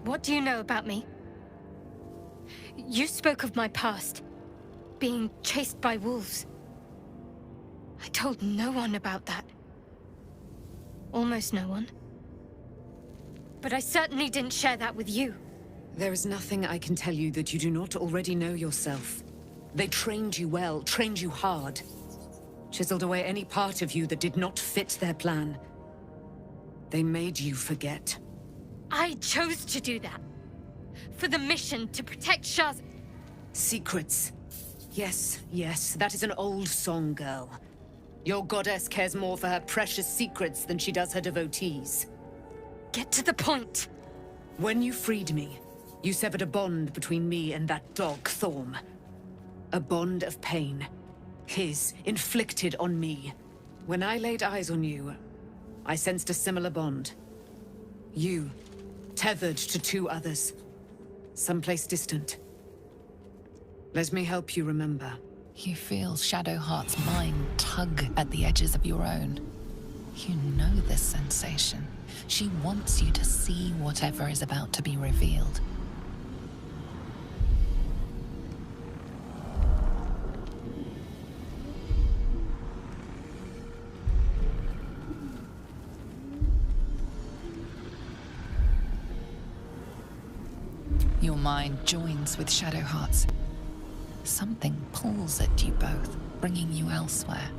What do you know about me? You spoke of my past, being chased by wolves. I told no one about that. Almost no one. But I certainly didn't share that with you. There is nothing I can tell you that you do not already know yourself. They trained you well, trained you hard. Chiseled away any part of you that did not fit their plan. They made you forget. I chose to do that. For the mission to protect Shah's... Secrets. Yes, yes, that is an old song, girl. Your goddess cares more for her precious secrets than she does her devotees. Get to the point. When you freed me, you severed a bond between me and that dog, Thorm. A bond of pain. His, inflicted on me. When I laid eyes on you, I sensed a similar bond. You, tethered to two others. Someplace distant. Let me help you remember. You feel Shadowheart's mind tug at the edges of your own. You know this sensation. She wants you to see whatever is about to be revealed. Your mind joins with Shadowheart's. Something pulls at you both, bringing you elsewhere.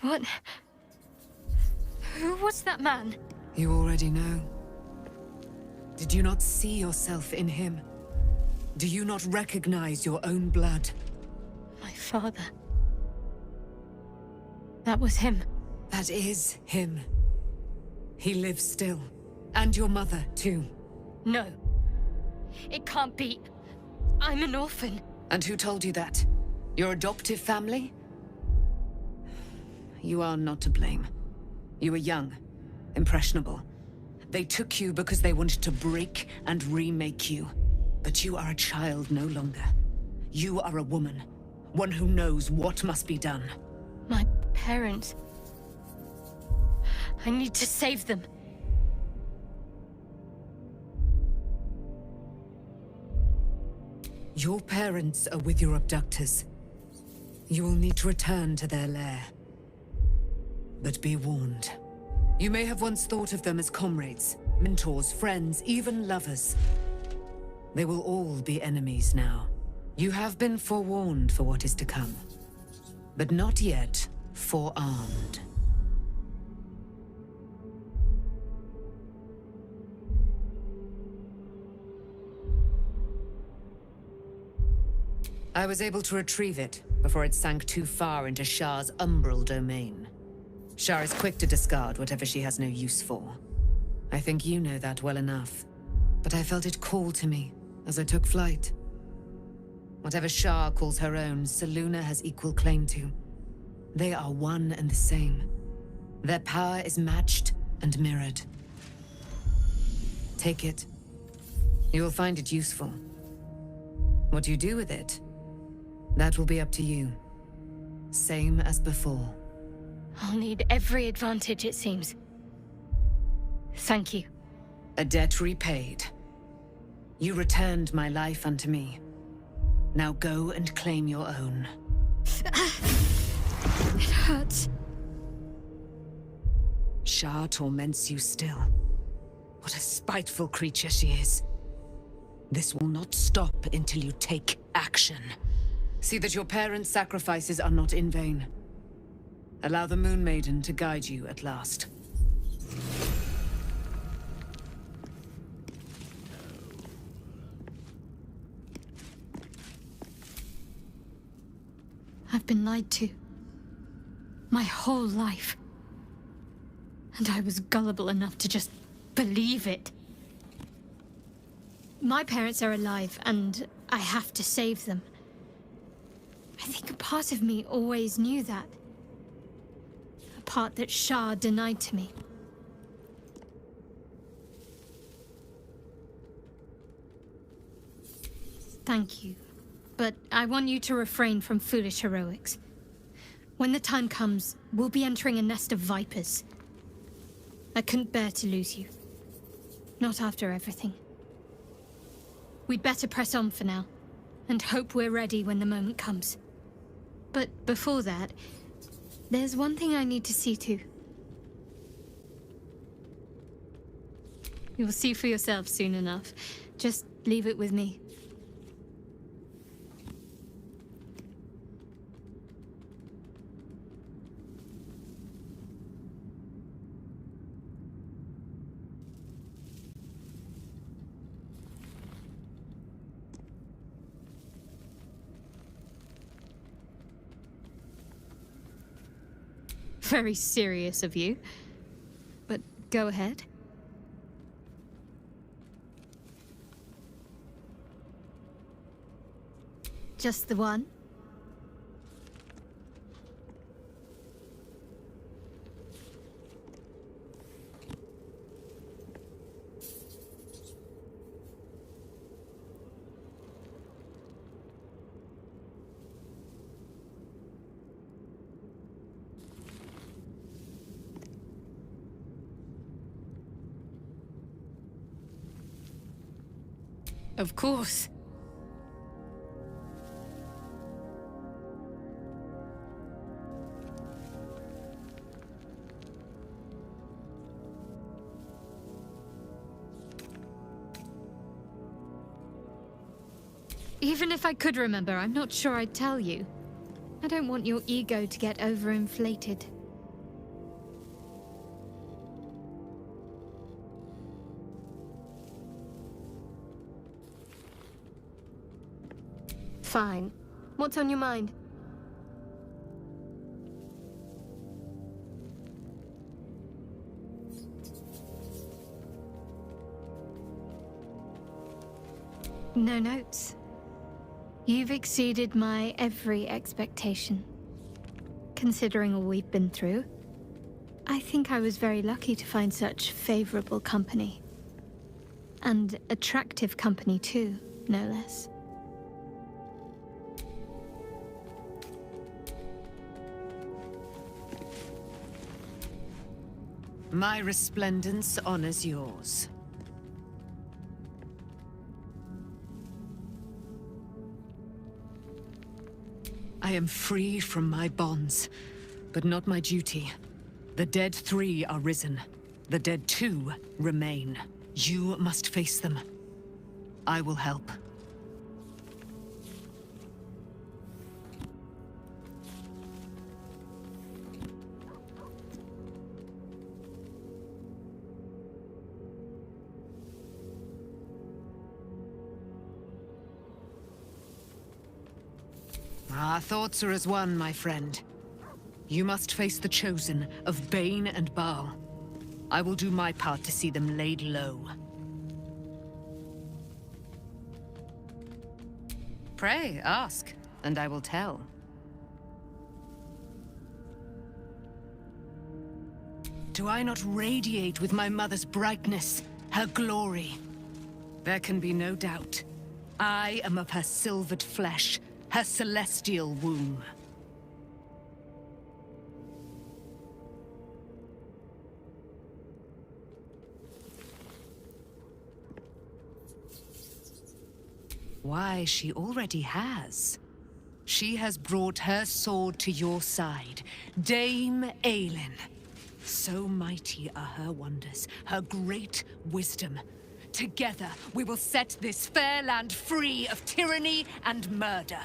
What? Who was that man? You already know. Did you not see yourself in him? Do you not recognize your own blood? My father. That was him. That is him. He lives still. And your mother, too. No. It can't be. I'm an orphan. And who told you that? Your adoptive family? You are not to blame. You were young. impressionable. They took you because they wanted to break and remake you. But you are a child no longer. You are a woman, one who knows what must be done. My parents... I need to save them. Your parents are with your abductors. You will need to return to their lair. But be warned. You may have once thought of them as comrades, mentors, friends, even lovers. They will all be enemies now. You have been forewarned for what is to come, but not yet forearmed. I was able to retrieve it before it sank too far into Shah's umbral domain. Shah is quick to discard whatever she has no use for. I think you know that well enough. But I felt it call to me as I took flight. Whatever Shah calls her own, Selûne has equal claim to. They are one and the same. Their power is matched and mirrored. Take it. You will find it useful. What you do with it, that will be up to you. Same as before. I'll need every advantage, it seems. Thank you. A debt repaid. You returned my life unto me. Now go and claim your own. It hurts. Shah torments you still. What a spiteful creature she is. This will not stop until you take action. See that your parents' sacrifices are not in vain. Allow the Moon Maiden to guide you at last. I've been lied to. My whole life. And I was gullible enough to just believe it. My parents are alive, and I have to save them. I think a part of me always knew that. A part that Shah denied to me. Thank you. But I want you to refrain from foolish heroics. When the time comes, we'll be entering a nest of vipers. I couldn't bear to lose you. Not after everything. We'd better press on for now, and hope we're ready when the moment comes. But before that, there's one thing I need to see to. You'll see for yourself soon enough. Just leave it with me. Very serious of you. But go ahead. Just the one? Of course. Even if I could remember, I'm not sure I'd tell you. I don't want your ego to get overinflated. Fine. What's on your mind? No notes. You've exceeded my every expectation. Considering all we've been through. I think I was very lucky to find such favorable company. And attractive company too, no less. My resplendence honors yours. I am free from my bonds, but not my duty. The dead 3 are risen. The dead 2 remain. You must face them. I will help. Our thoughts are as one, my friend. You must face the Chosen of Bane and Baal. I will do my part to see them laid low. Pray, ask, and I will tell. Do I not radiate with my mother's brightness, her glory? There can be no doubt. I am of her silvered flesh, her celestial womb. Why, she already has. She has brought her sword to your side, Dame Aelin. So mighty are her wonders, her great wisdom. Together, we will set this fair land free of tyranny and murder.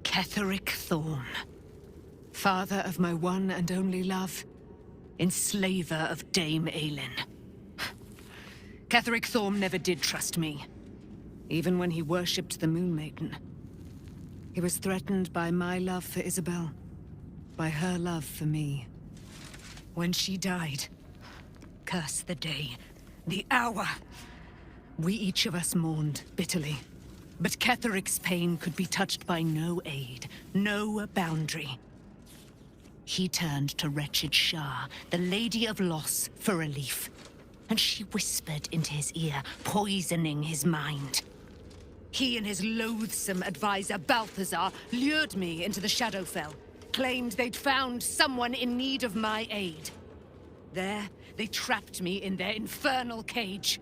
Ketheric Thorm. Father of my one and only love, enslaver of Dame Aelin. Ketheric Thorm never did trust me, even when he worshipped the Moon Maiden. He was threatened by my love for Isabel, by her love for me. When she died, curse the day, the hour, we each of us mourned bitterly. But Ketheric's pain could be touched by no aid, no boundary. He turned to wretched Shah, the Lady of Loss, for relief. And she whispered into his ear, poisoning his mind. He and his loathsome advisor, Balthazar, lured me into the Shadowfell, claimed they'd found someone in need of my aid. There, they trapped me in their infernal cage.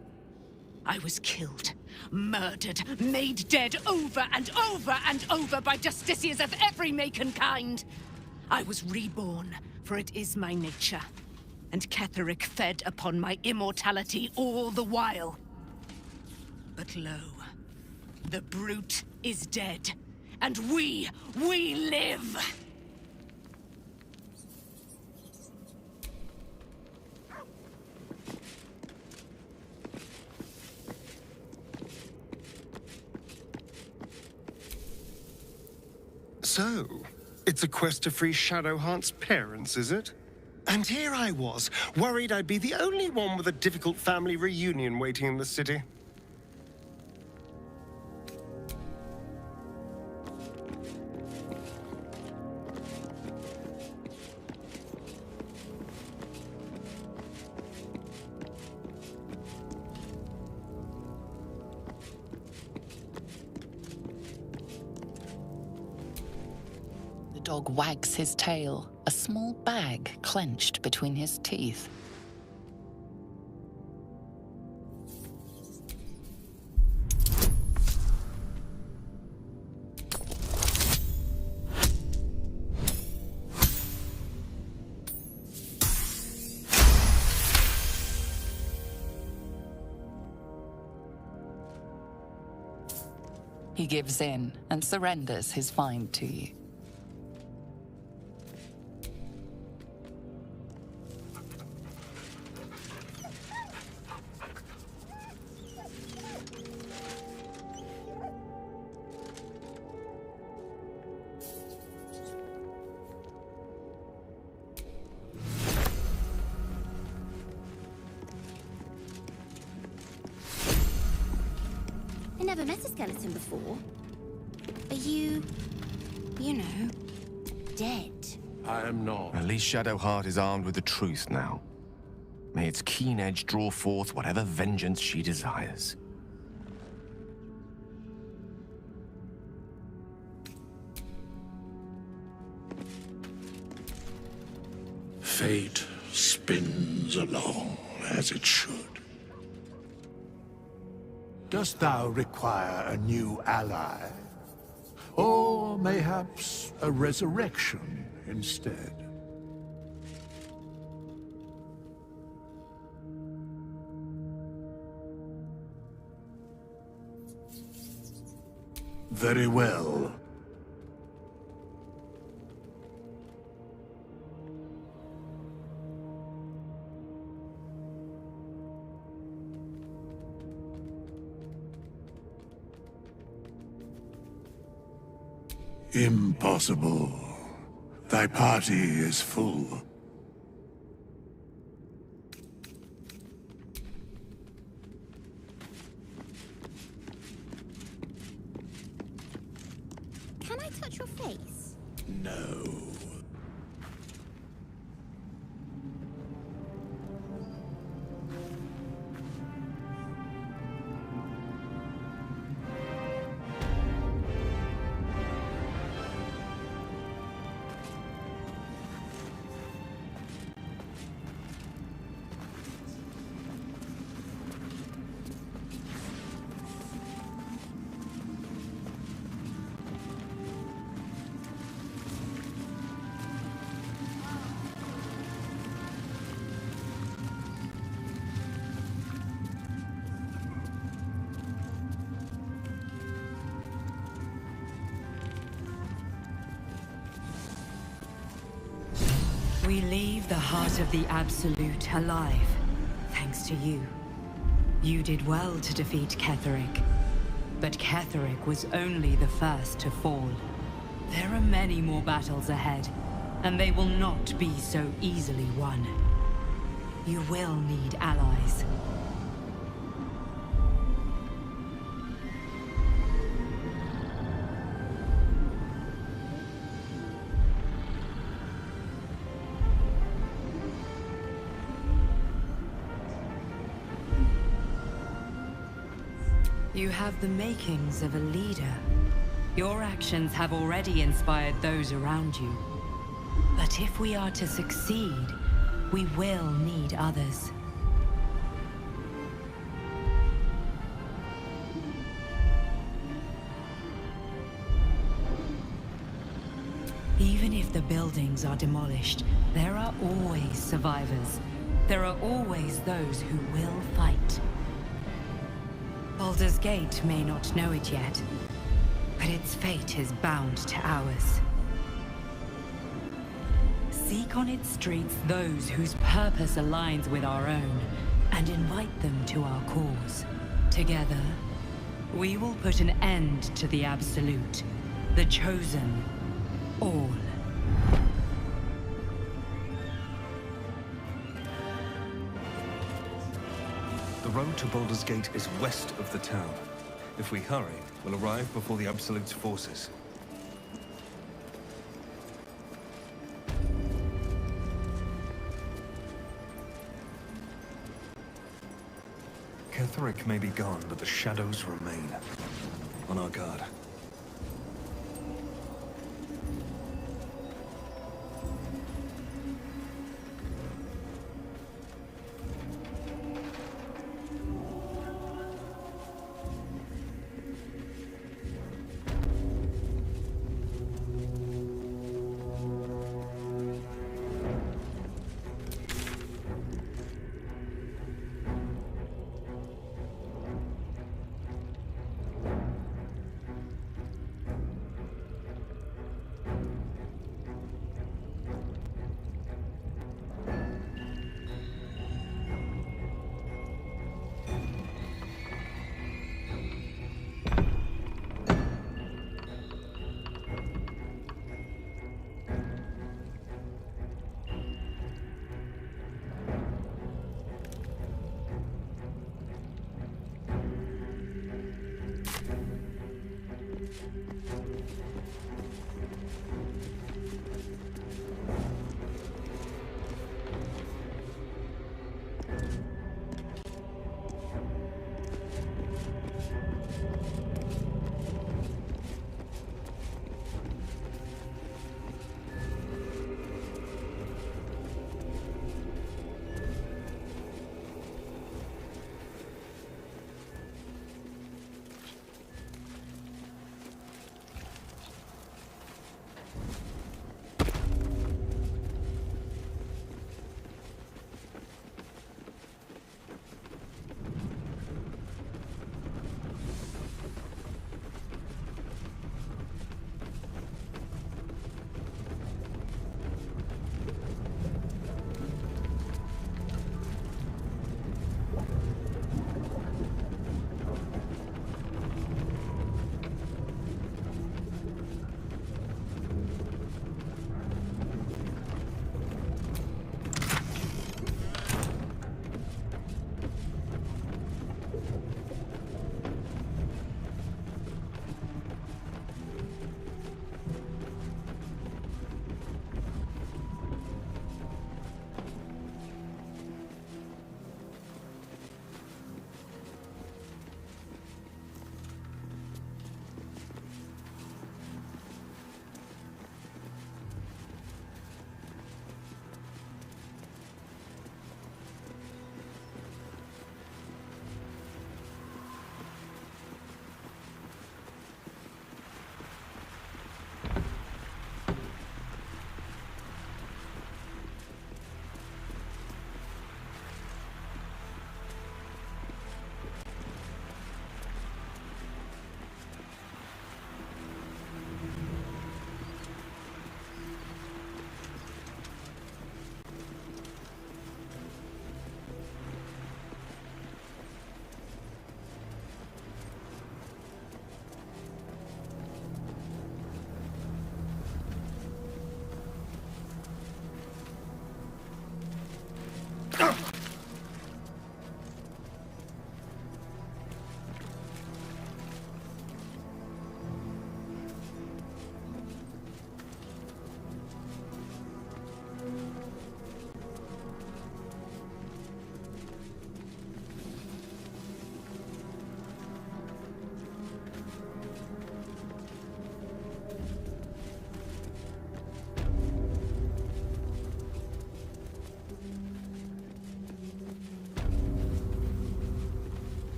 I was killed, murdered, made dead over and over and over by justiciars of every make and kind. I was reborn, for it is my nature. And Ketheric fed upon my immortality all the while. But lo, the brute is dead, and we live! So, it's a quest to free Shadowheart's parents, is it? And here I was, worried I'd be the only one with a difficult family reunion waiting in the city. The dog wags his tail, a small bag clenched between his teeth. He gives in and surrenders his find to you. I never met a skeleton before. Are you know, dead? I am not. At least Shadowheart is armed with the truth now. May its keen edge draw forth whatever vengeance she desires. Fate spins along as it should. Dost thou require a new ally? Or mayhaps a resurrection instead? Very well. Impossible. Thy party is full. Can I touch your face? No. We leave the heart of the Absolute alive, thanks to you. You did well to defeat Ketheric. But Ketheric was only the first to fall. There are many more battles ahead, and they will not be so easily won. You will need allies. You have the makings of a leader. Your actions have already inspired those around you. But if we are to succeed, we will need others. Even if the buildings are demolished, there are always survivors. There are always those who will fight. Baldur's Gate may not know it yet, but its fate is bound to ours. Seek on its streets those whose purpose aligns with our own, and invite them to our cause. Together, we will put an end to the Absolute, the Chosen, all. The road to Baldur's Gate is west of the town. If we hurry, we'll arrive before the Absolute's forces. Ketheric may be gone, but the shadows remain. On our guard.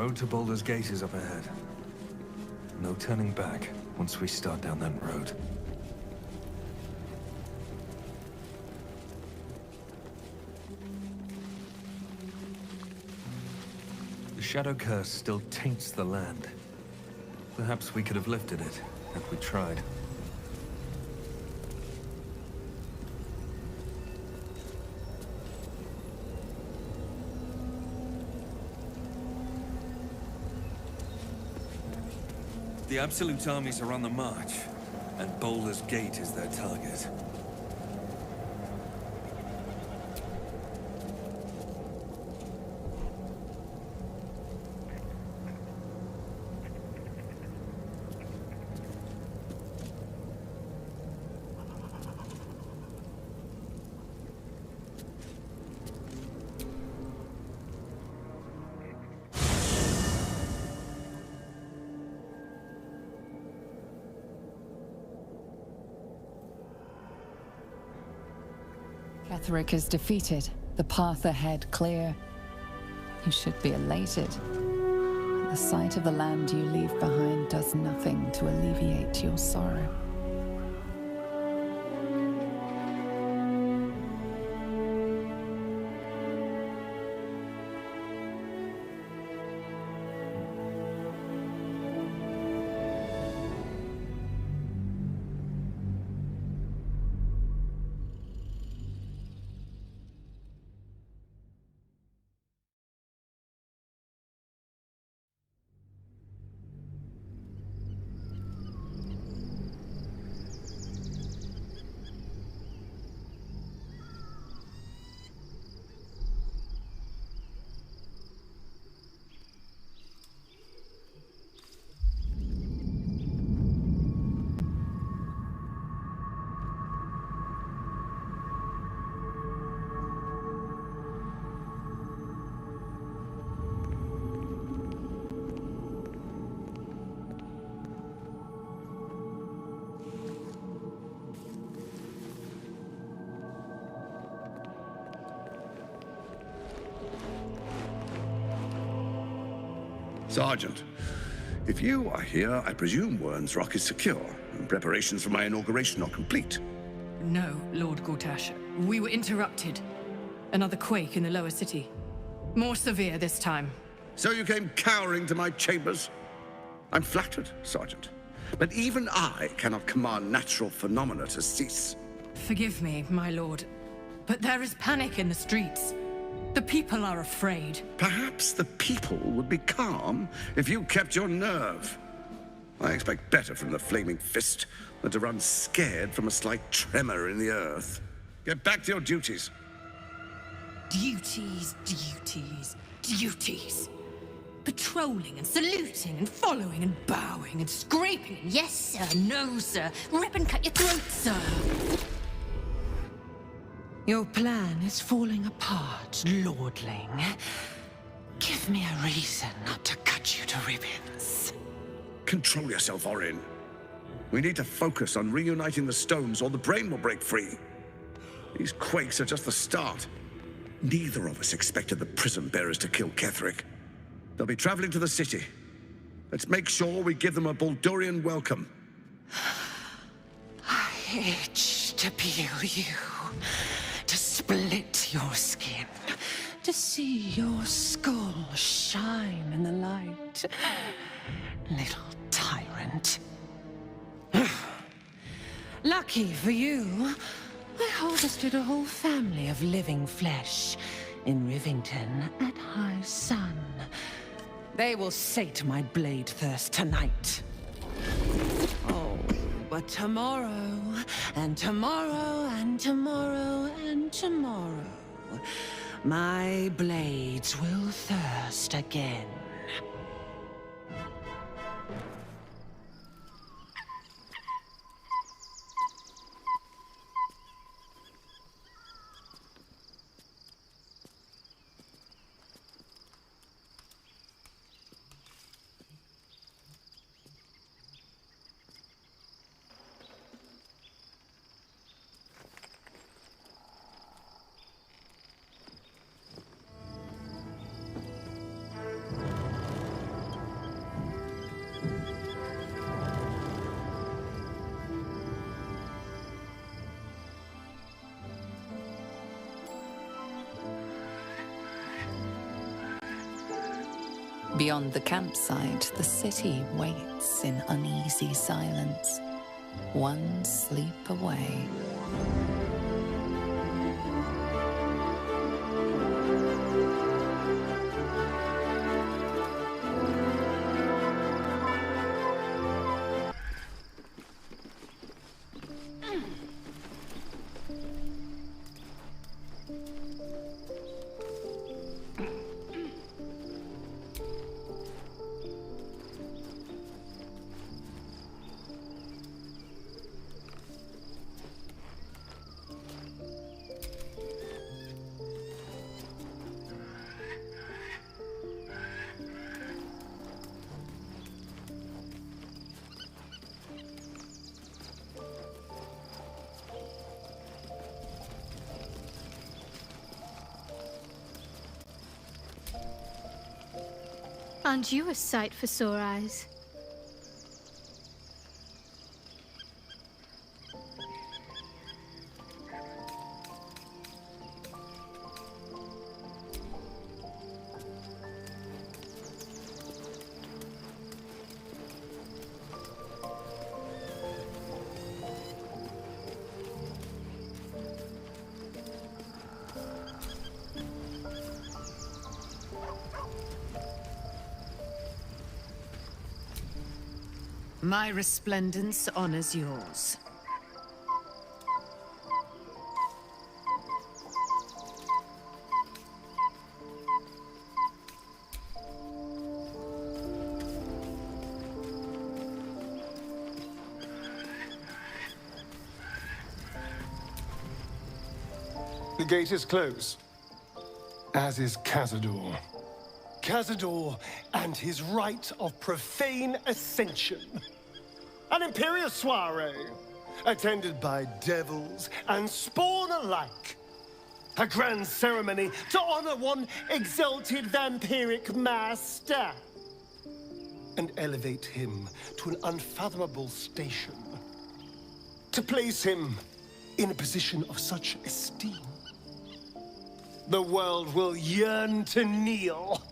road to Baldur's Gate is up ahead. No turning back once we start down that road. The Shadow Curse still taints the land. Perhaps we could have lifted it if we tried. The Absolute armies are on the march, and Baldur's Gate is their target. Ketheric is defeated, the path ahead clear. You should be elated. The sight of the land you leave behind does nothing to alleviate your sorrow. Sergeant, if you are here, I presume Wern's Rock is secure, and preparations for my inauguration are complete. No, Lord Gortash. We were interrupted. Another quake in the lower city. More severe this time. So you came cowering to my chambers? I'm flattered, Sergeant. But even I cannot command natural phenomena to cease. Forgive me, my lord, but there is panic in the streets. The people are afraid. Perhaps the people would be calm if you kept your nerve. I expect better from the Flaming Fist than to run scared from a slight tremor in the earth. Get back to your duties. Duties, duties, duties. Patrolling and saluting and following and bowing and scraping and yes sir, no sir, rip and cut your throat, sir. Your plan is falling apart, lordling. Give me a reason not to cut you to ribbons. Control yourself, Orin. We need to focus on reuniting the stones or the brain will break free. These quakes are just the start. Neither of us expected the prison bearers to kill Ketheric. They'll be traveling to the city. Let's make sure we give them a Baldurian welcome. I itch to peel you, to split your skin, to see your skull shine in the light. Little tyrant. Lucky for you, I harvested a whole family of living flesh in Rivington at high sun. They will sate my blade thirst tonight. Oh, but tomorrow, and tomorrow, and tomorrow, and tomorrow, my blades will thirst again. Beyond the campsite, the city waits in uneasy silence, one sleep away. Aren't you a sight for sore eyes? My resplendence honors yours. The gate is closed, as is Cazador. Cazador and his rite of profane ascension. An imperial soiree, attended by devils and spawn alike. A grand ceremony to honor one exalted vampiric master. And elevate him to an unfathomable station. To place him in a position of such esteem. The world will yearn to kneel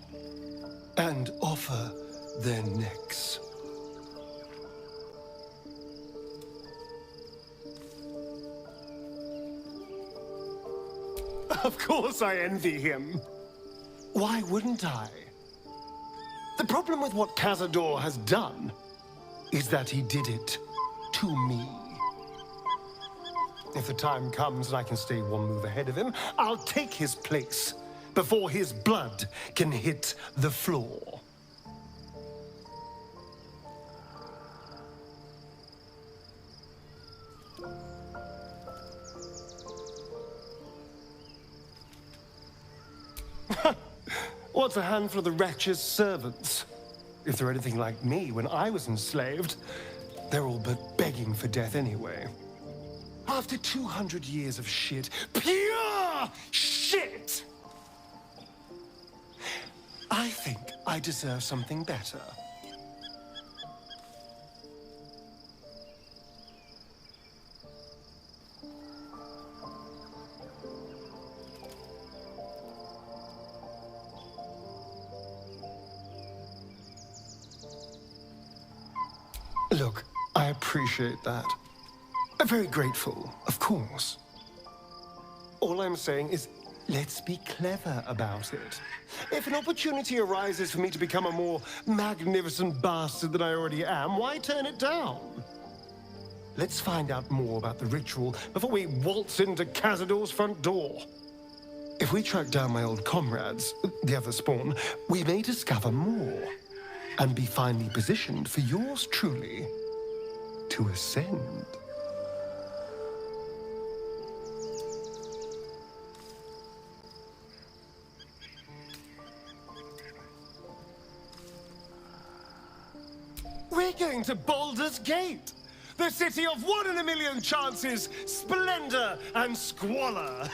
and offer their necks. Of course I envy him. Why wouldn't I? The problem with what Cazador has done is that he did it to me. If the time comes and I can stay one move ahead of him, I'll take his place before his blood can hit the floor. What's a handful of the wretch's servants? If they're anything like me when I was enslaved, they're all but begging for death anyway. After 200 years of shit, pure shit! I think I deserve something better. Look, I appreciate that. I'm very grateful, of course. All I'm saying is, let's be clever about it. If an opportunity arises for me to become a more magnificent bastard than I already am, why turn it down? Let's find out more about the ritual before we waltz into Cazador's front door. If we track down my old comrades, the other spawn, we may discover more and be finally positioned for yours truly to ascend. We're going to Baldur's Gate, the city of 1 in a million chances, splendor and squalor.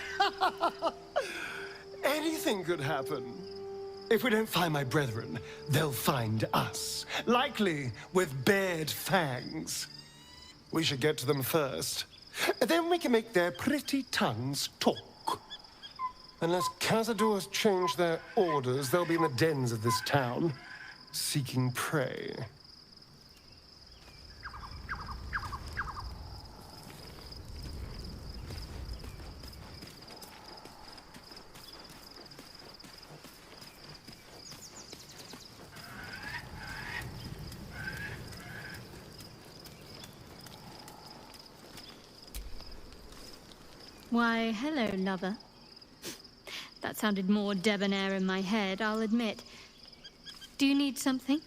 Anything could happen. If we don't find my brethren, they'll find us, likely with bared fangs. We should get to them first. Then we can make their pretty tongues talk. Unless Cazador's changed their orders, they'll be in the dens of this town. seeking prey. Why, hello, lover. That sounded more debonair in my head, I'll admit. Do you need something?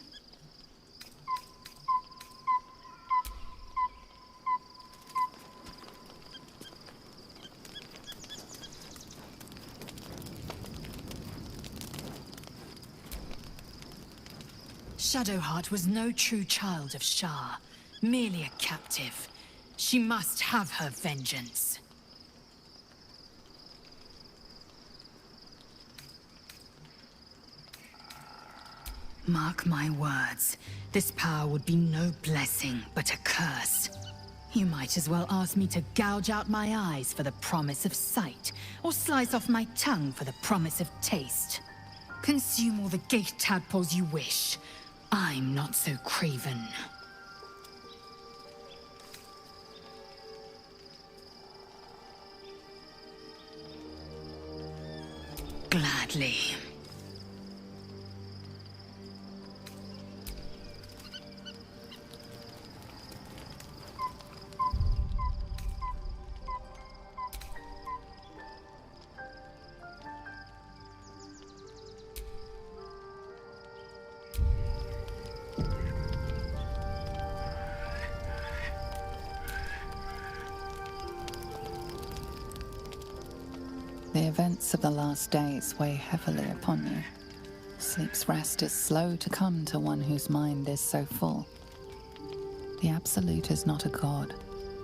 Shadowheart was no true child of Shah, merely a captive. She must have her vengeance. Mark my words, this power would be no blessing, but a curse. You might as well ask me to gouge out my eyes for the promise of sight, or slice off my tongue for the promise of taste. Consume all the gate tadpoles you wish. I'm not so craven. Gladly. The events of the last days weigh heavily upon you. Sleep's rest is slow to come to one whose mind is so full. The Absolute is not a god,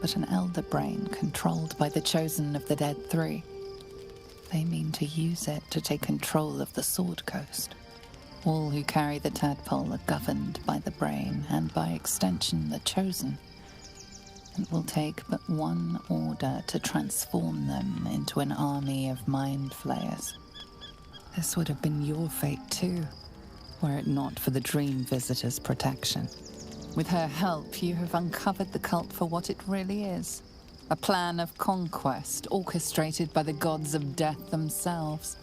but an elder brain controlled by the chosen of the Dead Three. They mean to use it to take control of the Sword Coast. All who carry the tadpole are governed by the brain, and by extension the chosen. It will take but one order to transform them into an army of mind flayers. This would have been your fate too, were it not for the Dream Visitor's protection. With her help, you have uncovered the cult for what it really is. A plan of conquest orchestrated by the gods of death themselves.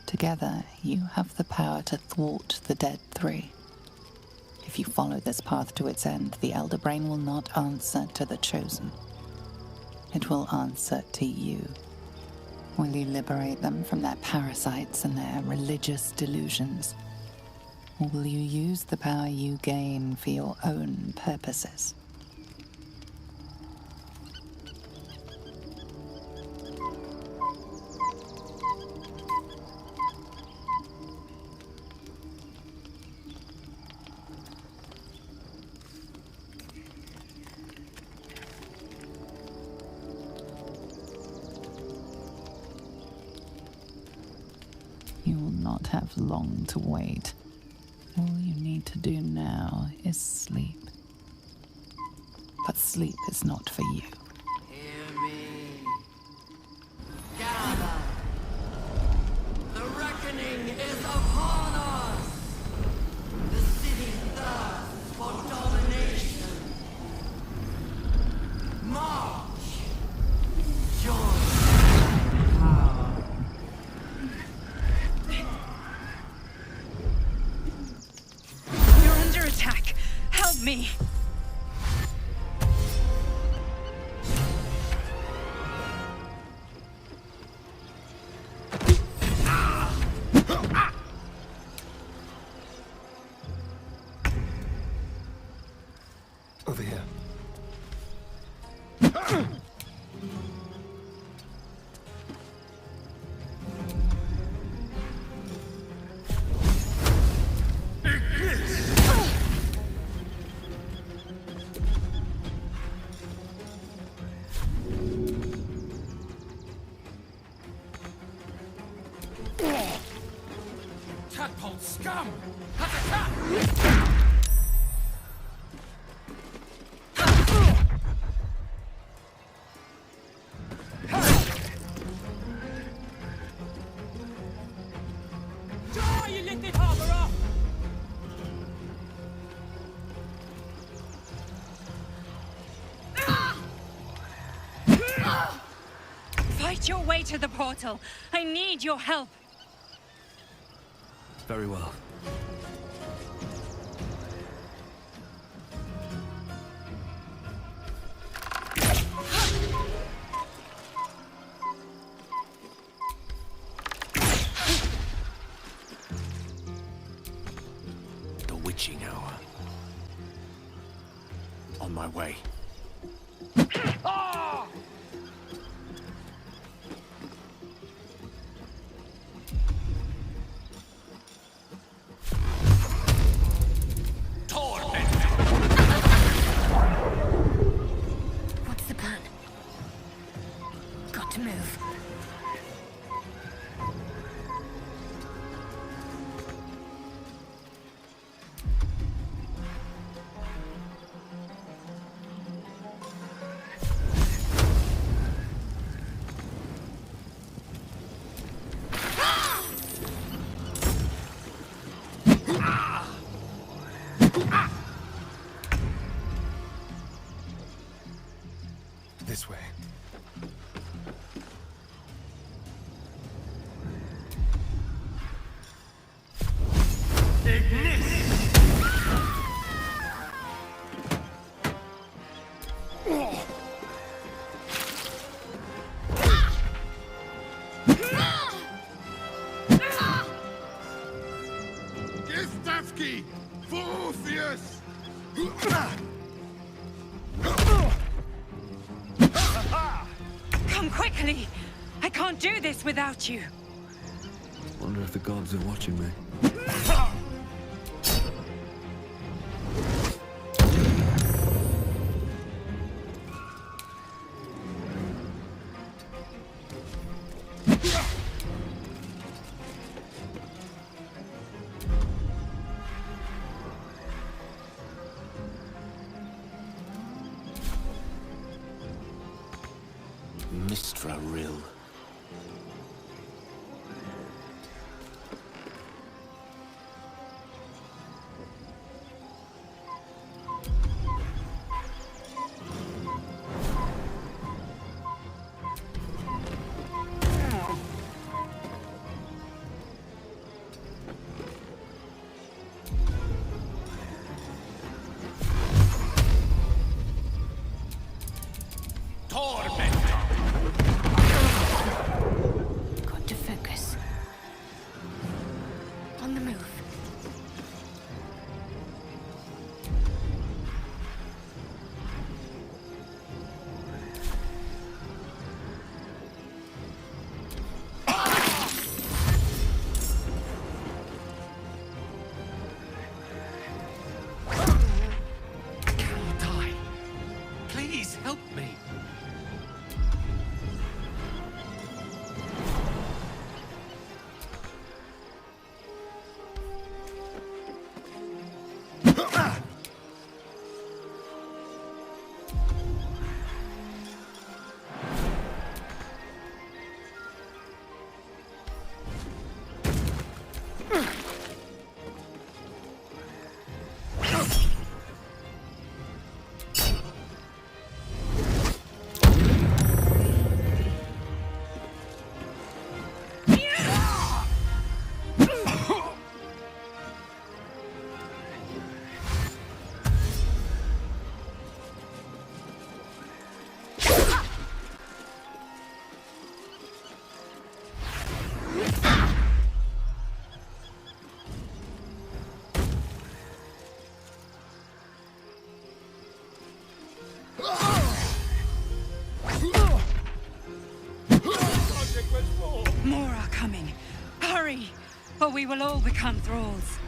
Together, you have the power to thwart the Dead Three. If you follow this path to its end, the Elder Brain will not answer to the Chosen. It will answer to you. Will you liberate them from their parasites and their religious delusions? Or will you use the power you gain for your own purposes? You will not have long to wait. All you need to do now is sleep. But sleep is not for you. Hear me. Gather. The reckoning is upon us. The city thirsts for domination. March. Join power. You're under attack. Help me. Over here. Tadpole scum! Attack! Die, you little harborer! Fight your way to the portal. I need your help. Very well. The witching hour. On my way. What's the plan? Got to move. This way. Gistavki! Vorpheus! Come quickly! I can't do this without you. Wonder if the gods are watching me. Mistra Rill. Got to focus. On the move. Can't die. Please help me. More are coming. Hurry, or we will all become thralls.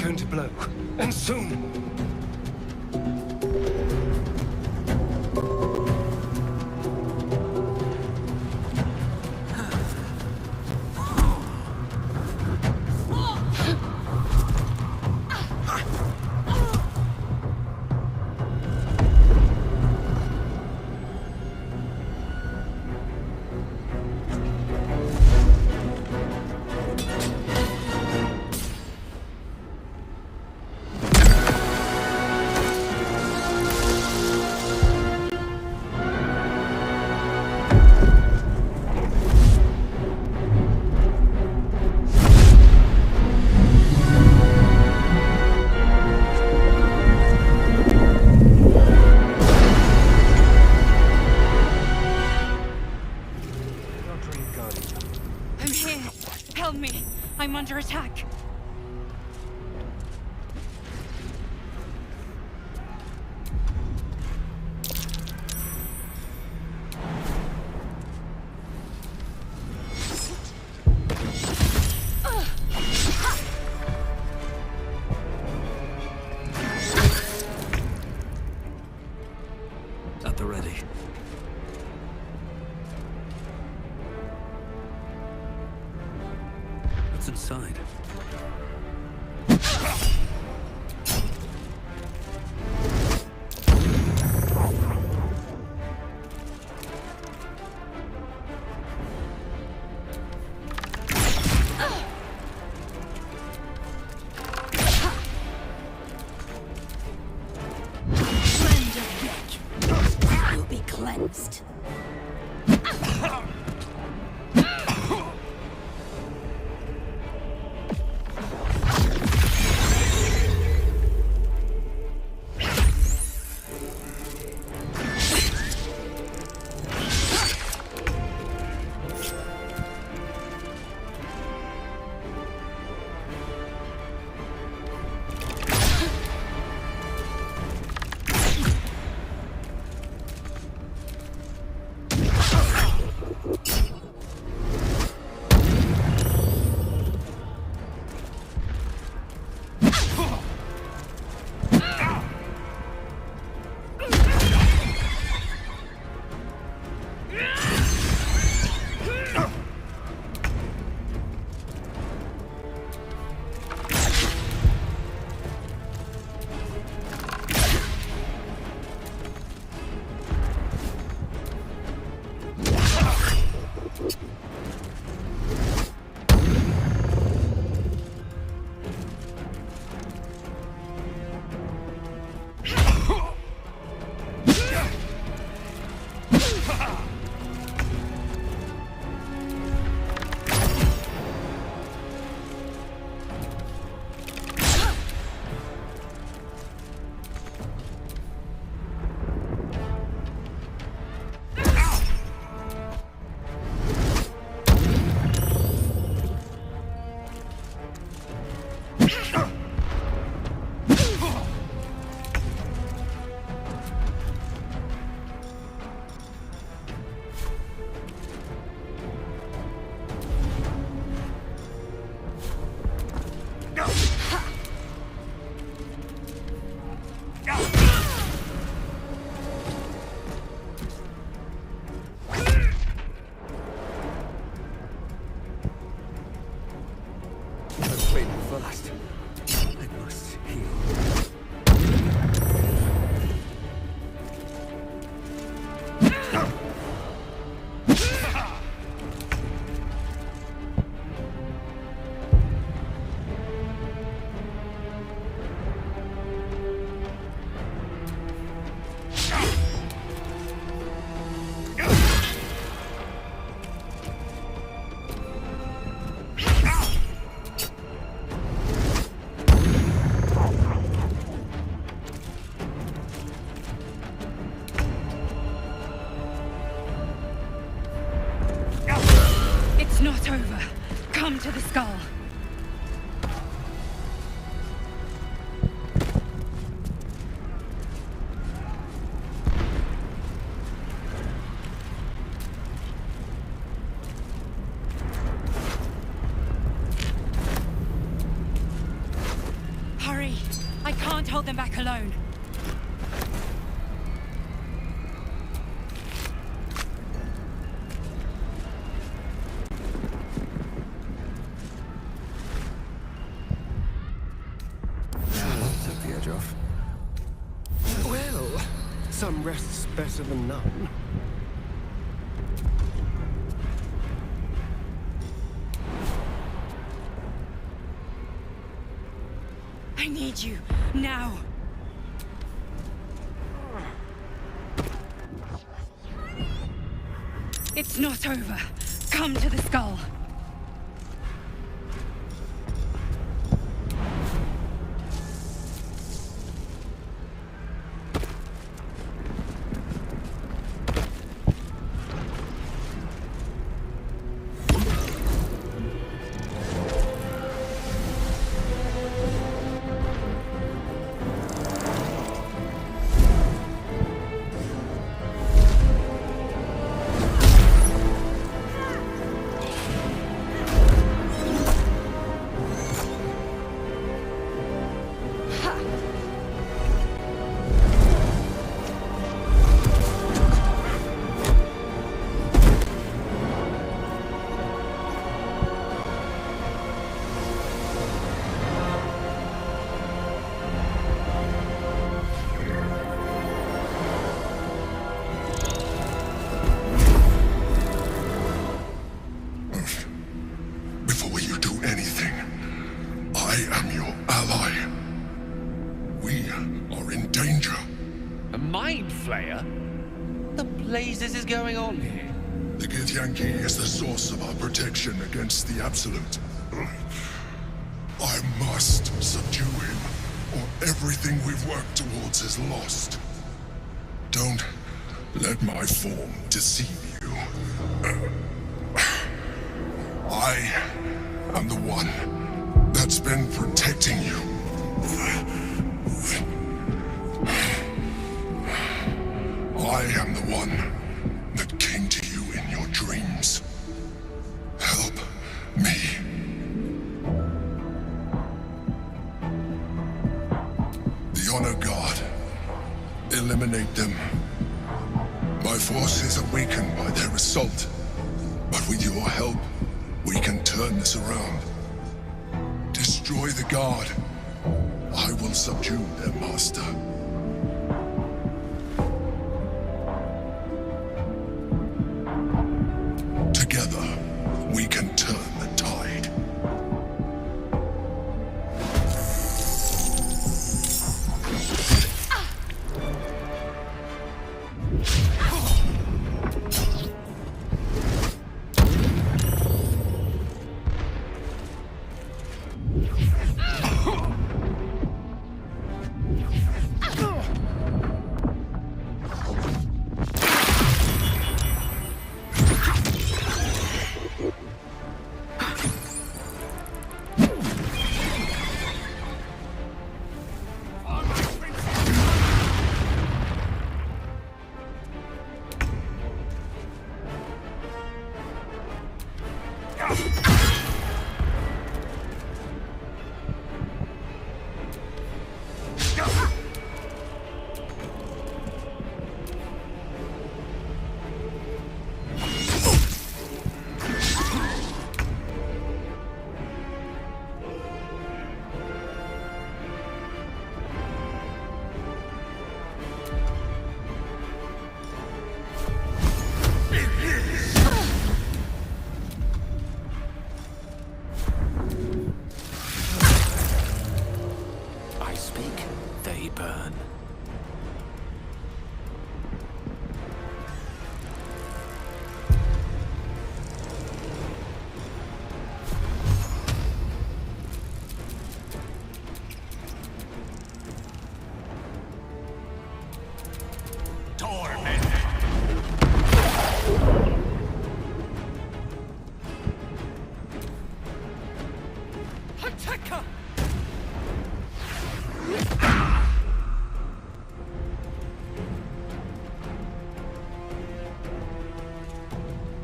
going to blow, and soon. I'm here. Help me. I'm under attack. At the ready. What's inside? You'll be cleansed. First, I must heal. It's not over. Come to the skull. hold them back alone. Took the edge off. Well, some rest's better than none. I need you, now. It's not over. Come to the skull. Before you do anything, I am your ally. We are in danger. A mind flayer? What the blazes is going on here? The Githyanki is the source of our protection against the Absolute. I must subdue him, or everything we've worked towards is lost. Don't let my form deceive you. I am the one that's been protecting you. I am the one that came to you in your dreams. Help me. The Honor Guard. Eliminate them. My forces are weakened by their assault, but with your help, we can turn this around. Destroy the Guard. I will subdue their master. Together, we can turn the tide.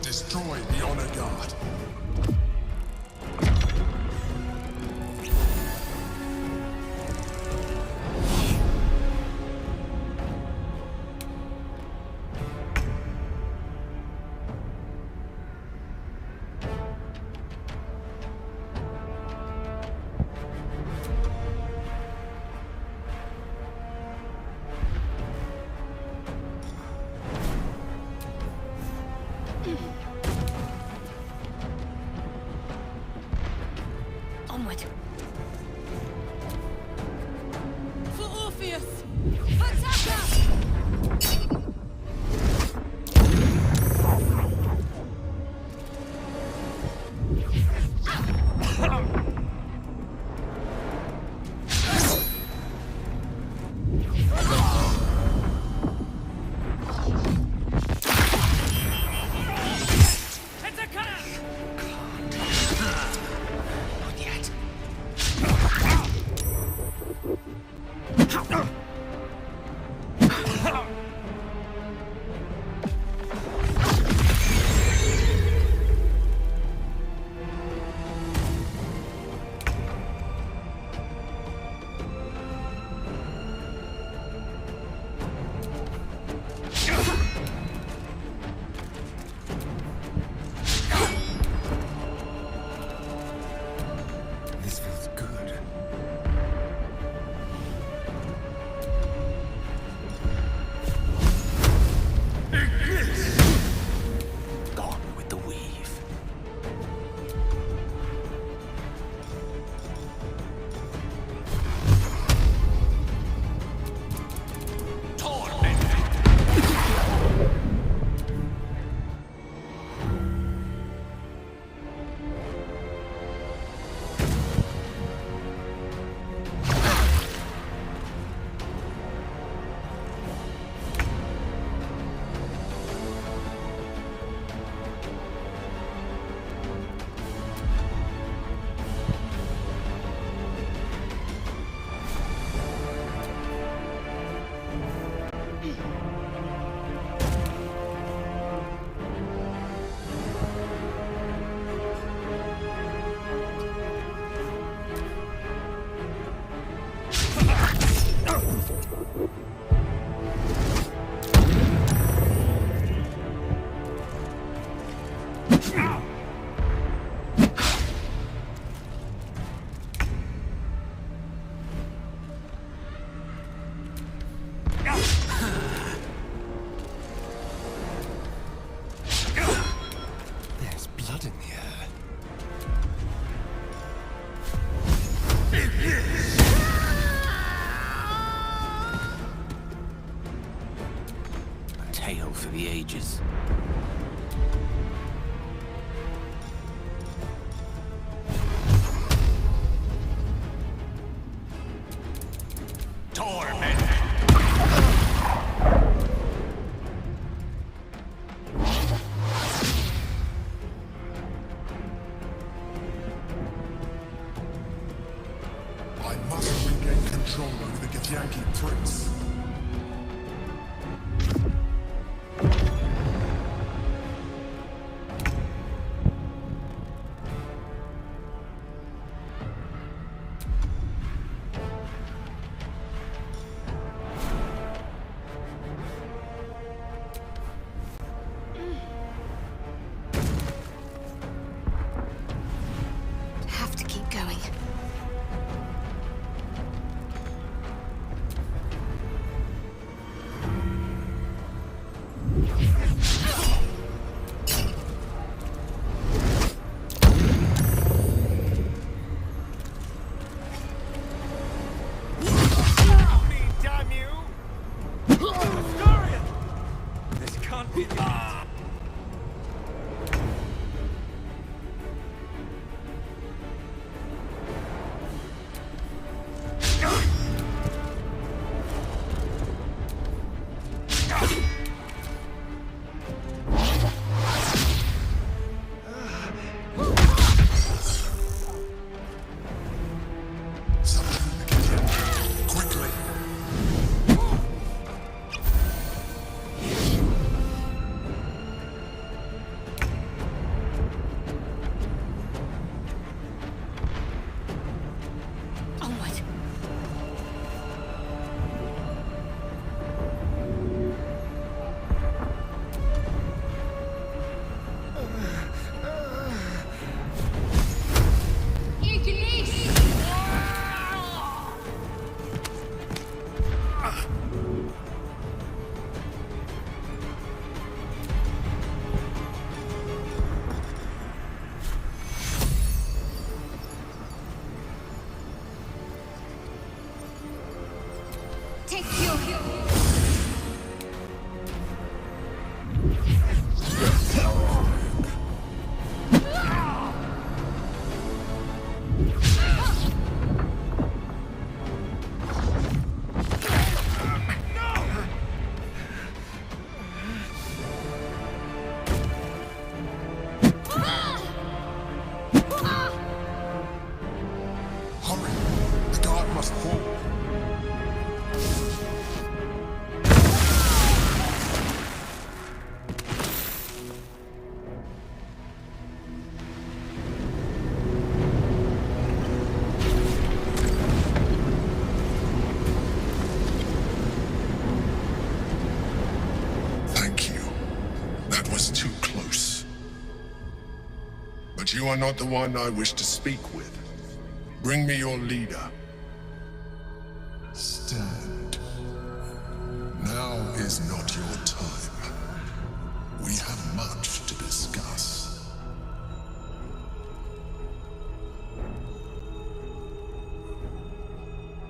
Destroy the Honor Guard. tale for the ages. Torment! I must regain control over the Githyanki prince. Have to keep going. Damn you! Astarion! This can't be the end. Quickly! Onward. Take your Hurry! The guard must fall. Thank you. That was too close. But you are not the one I wish to speak with. Bring me your leader. Stand. Now is not your time. We have much to discuss.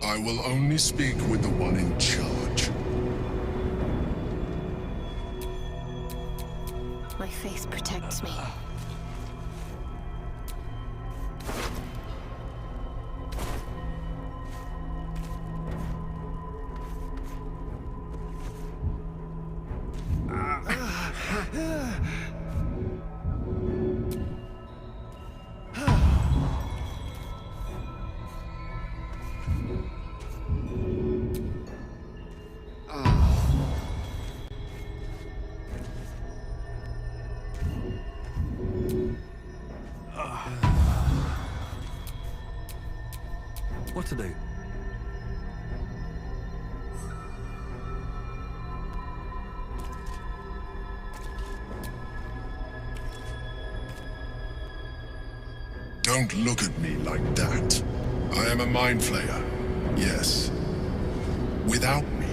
I will only speak with the one in charge. My faith protects me. What to do? Don't look at me like that. I am a mind flayer. Yes. Without me,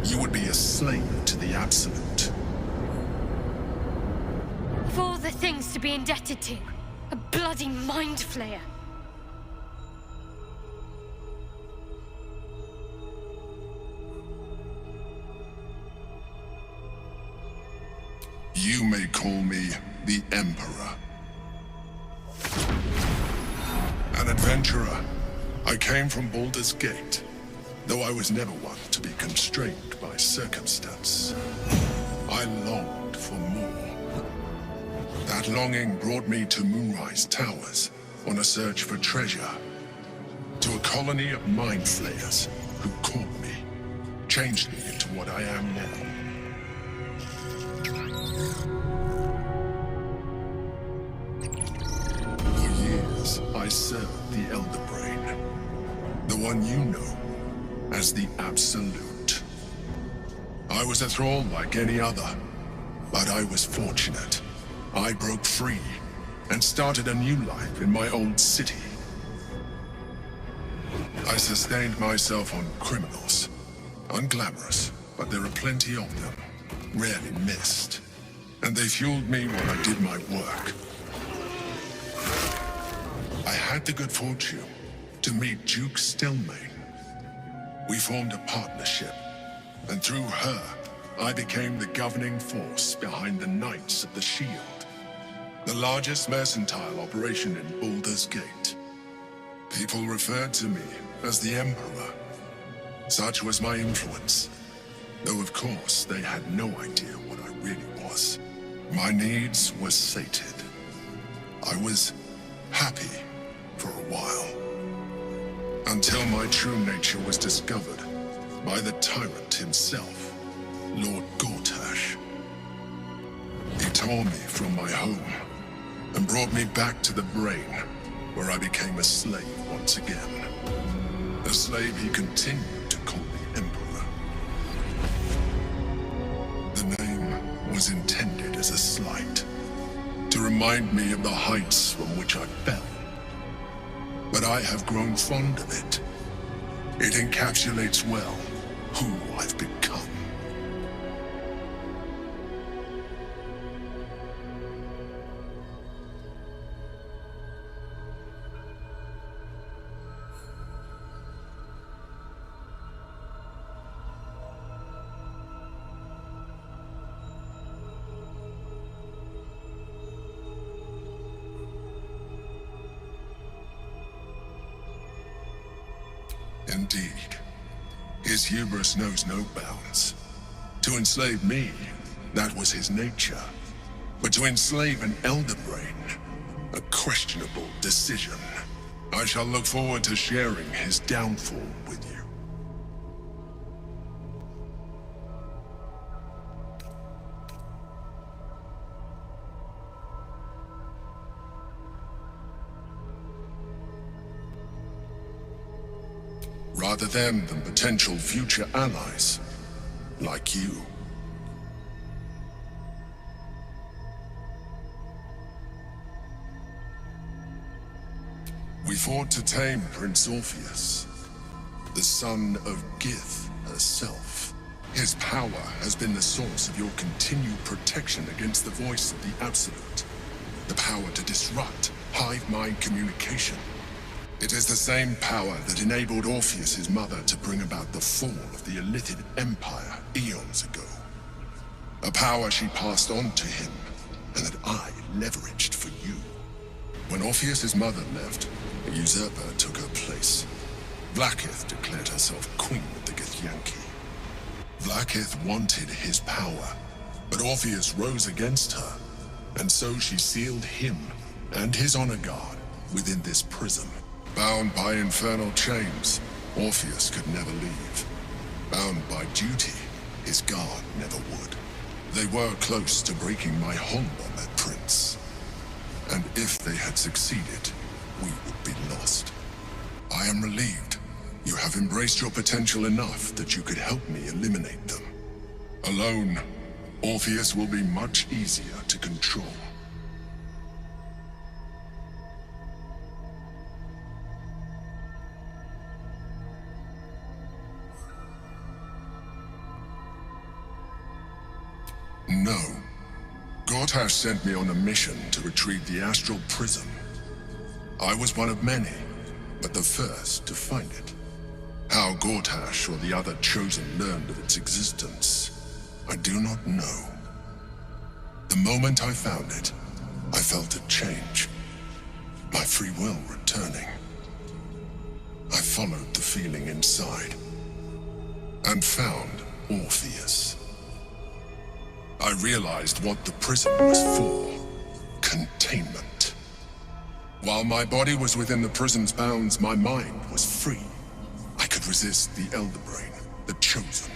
you would be a slave to the Absolute. Of all the things to be indebted to, a bloody mind flayer. You may call me the Emperor. An adventurer. I came from Baldur's Gate, though I was never one to be constrained by circumstance. I longed for more. That longing brought me to Moonrise Towers on a search for treasure. To a colony of mind flayers who caught me, changed me into what I am now. For years, I served the Elder Brain, the one you know as the Absolute. I was a thrall like any other, but I was fortunate. I broke free and started a new life in my old city. I sustained myself on criminals. Unglamorous, but there are plenty of them, rarely missed. And they fueled me while I did my work. I had the good fortune to meet Duke Stelmane. We formed a partnership, and through her, I became the governing force behind the Knights of the Shield, the largest mercantile operation in Baldur's Gate. People referred to me as the Emperor. Such was my influence, though of course they had no idea what I really was. My needs were sated. I was happy for a while, until my true nature was discovered by the tyrant himself, Lord Gortash. He tore me from my home and brought me back to the Brain, where I became a slave once again. A slave he continued to call the Emperor. The name was intended as a slight, to remind me of the heights from which I fell. But I have grown fond of it. It encapsulates well who I've become. Indeed. His hubris knows no bounds. To enslave me, that was his nature. But to enslave an Elder Brain, a questionable decision. I shall look forward to sharing his downfall with you. Rather them than potential future allies, like you. We fought to tame Prince Orpheus, the son of Gith herself. His power has been the source of your continued protection against the voice of the Absolute. The power to disrupt hive mind communication. It is the same power that enabled Orpheus's mother to bring about the fall of the Illithid Empire eons ago. A power she passed on to him, and that I leveraged for you. When Orpheus's mother left, a usurper took her place. Vlaakith declared herself queen of the Githyanki. Vlaakith wanted his power, but Orpheus rose against her, and so she sealed him and his honor guard within this prison. Bound by infernal chains, Orpheus could never leave. Bound by duty, his guard never would. They were close to breaking my hold on that prince. And if they had succeeded, we would be lost. I am relieved. You have embraced your potential enough that you could help me eliminate them. Alone, Orpheus will be much easier to control. No. Gortash sent me on a mission to retrieve the astral prism. I was one of many, but the first to find it. How Gortash or the other chosen learned of its existence, I do not know. The moment I found it, I felt a change. My free will returning. I followed the feeling inside and found Orpheus. I realized what the prison was for. Containment. While my body was within the prison's bounds, my mind was free. I could resist the Elder Brain, the Chosen.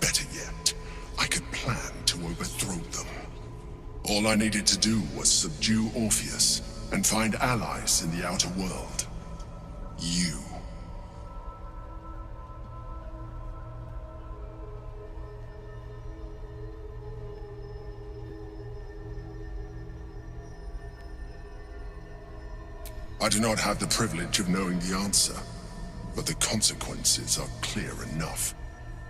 Better yet, I could plan to overthrow them. All I needed to do was subdue Orpheus and find allies in the outer world. You. I do not have the privilege of knowing the answer, but the consequences are clear enough.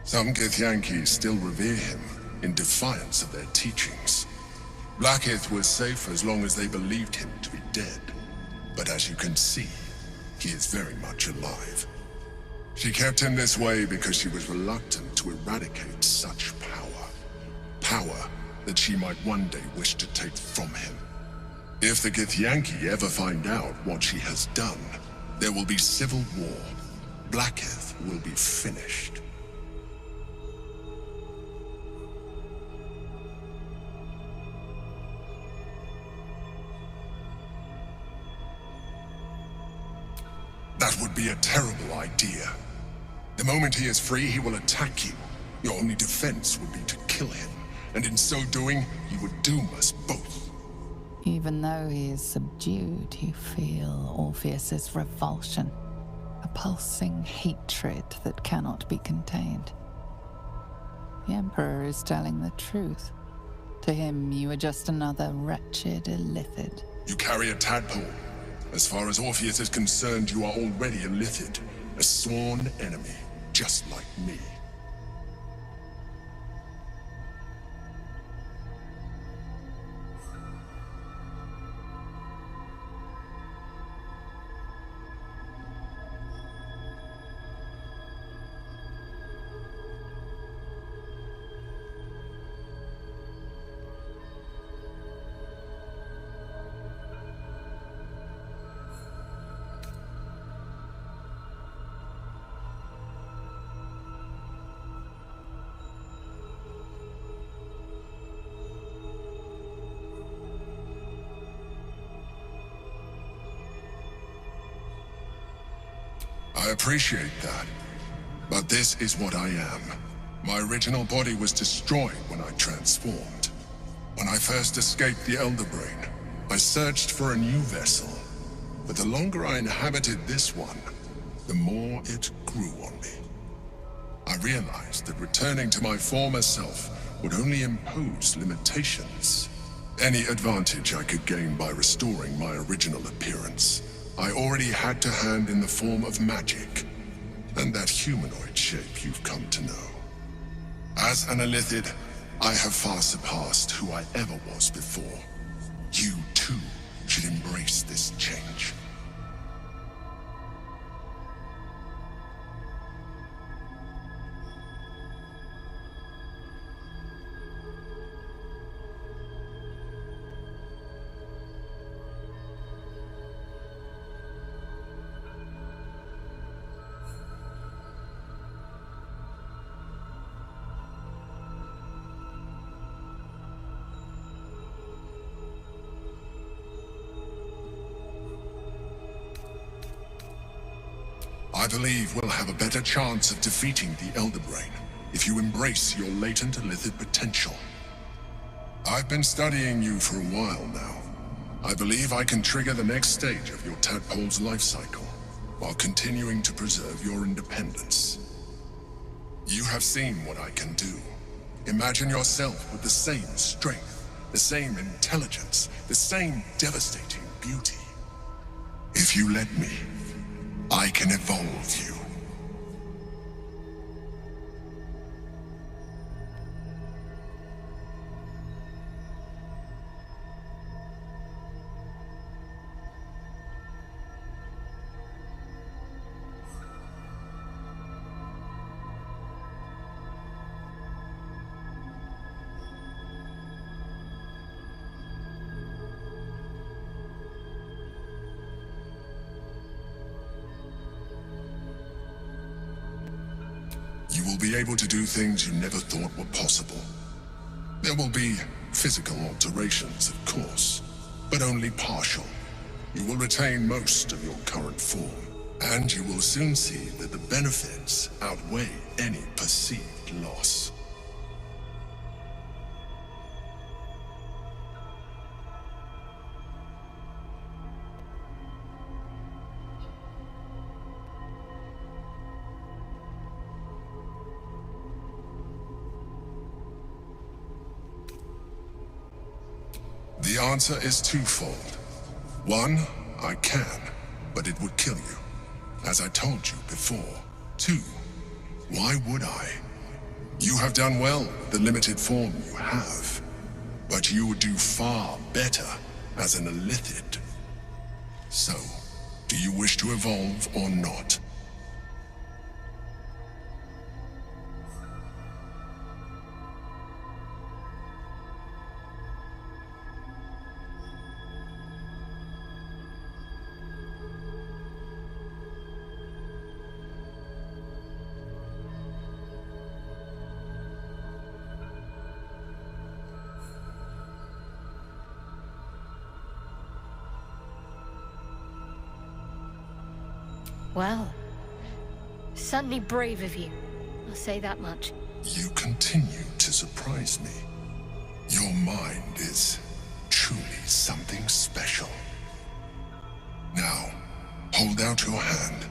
Some Githyanki still revere him in defiance of their teachings. Blackith was safe as long as they believed him to be dead. But as you can see, he is very much alive. She kept him this way because she was reluctant to eradicate such power. Power that she might one day wish to take from him. If the Githyanki ever find out what she has done, there will be civil war. Blackith will be finished. That would be a terrible idea. The moment he is free, he will attack you. Your only defense would be to kill him, and in so doing, he would doom us both. Even though he is subdued, you feel Orpheus's revulsion, a pulsing hatred that cannot be contained. The Emperor is telling the truth. To him, you are just another wretched illithid. You carry a tadpole. As far as Orpheus is concerned, you are already a Lithid, a sworn enemy, just like me. I appreciate that, but this is what I am. My original body was destroyed when I transformed. When I first escaped the Elder Brain, I searched for a new vessel, but the longer I inhabited this one, the more it grew on me. I realized that returning to my former self would only impose limitations. Any advantage I could gain by restoring my original appearance, I already had to hand in the form of magic, and that humanoid shape you've come to know. As an Illithid, I have far surpassed who I ever was before. You, too, should embrace this change. I believe we'll have a better chance of defeating the Elder Brain if you embrace your latent Illithid potential. I've been studying you for a while now. I believe I can trigger the next stage of your tadpole's life cycle, while continuing to preserve your independence. You have seen what I can do. Imagine yourself with the same strength, the same intelligence, the same devastating beauty. If you let me, I can evolve you. be able to do things you never thought were possible. There will be physical alterations, of course, but only partial. You will retain most of your current form, and you will soon see that the benefits outweigh any perceived loss. The answer is twofold. One, I can, but it would kill you, as I told you before. Two, why would I? You have done well with the limited form you have, but you would do far better as an Illithid. So, do you wish to evolve or not? Well, certainly brave of you. I'll say that much. You continue to surprise me. Your mind is truly something special. Now, hold out your hand.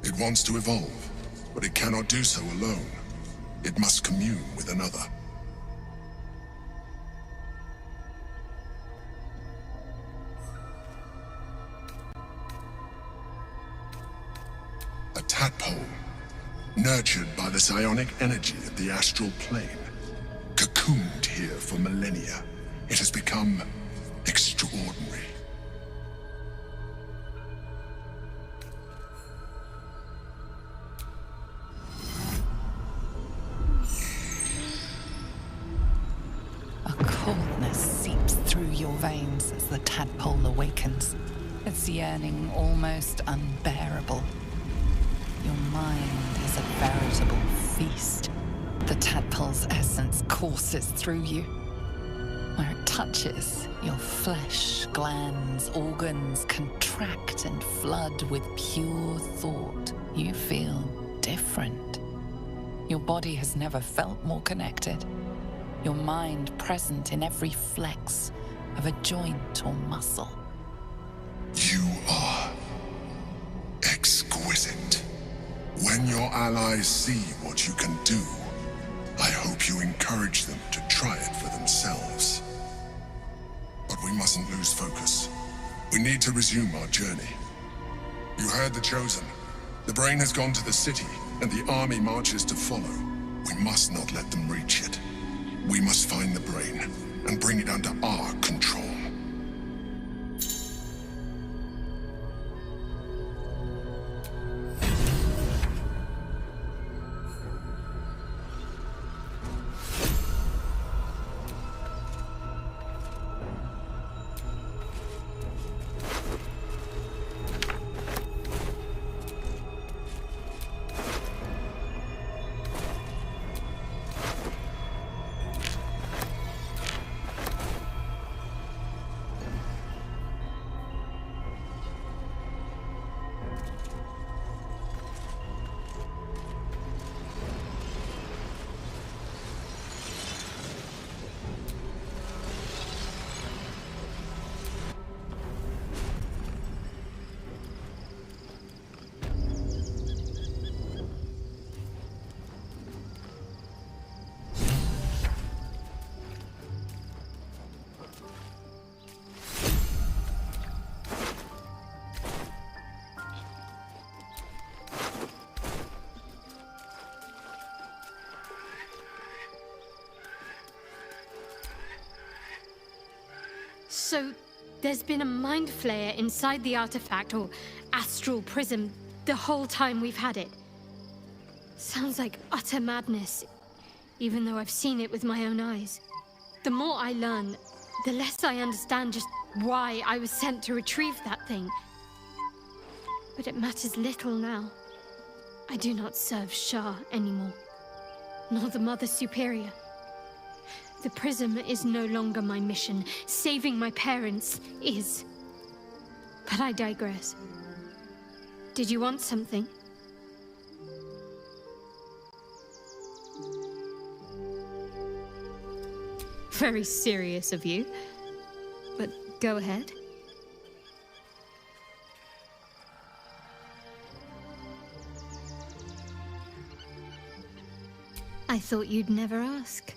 It wants to evolve, but it cannot do so alone. It must commune with another. A tadpole, nurtured by the psionic energy of the astral plane. Cocooned here for millennia, it has become extraordinary. Veins as the tadpole awakens, its yearning almost unbearable. Your mind is a veritable feast. The tadpole's essence courses through you. Where it touches, your flesh, glands, organs contract and flood with pure thought. You feel different. Your body has never felt more connected. Your mind present in every flex of a joint or muscle. You are exquisite. When your allies see what you can do, I hope you encourage them to try it for themselves. But we mustn't lose focus. We need to resume our journey. You heard the Chosen. The brain has gone to the city, and the army marches to follow. We must not let them reach it. We must find the brain and bring it under our control. So, there's been a mind flayer inside the artifact, or astral prism, the whole time we've had it. Sounds like utter madness, even though I've seen it with my own eyes. The more I learn, the less I understand just why I was sent to retrieve that thing. But it matters little now. I do not serve Shah anymore, nor the Mother Superior. The prism is no longer my mission. Saving my parents is. But I digress. Did you want something? Very serious of you. But go ahead. I thought you'd never ask.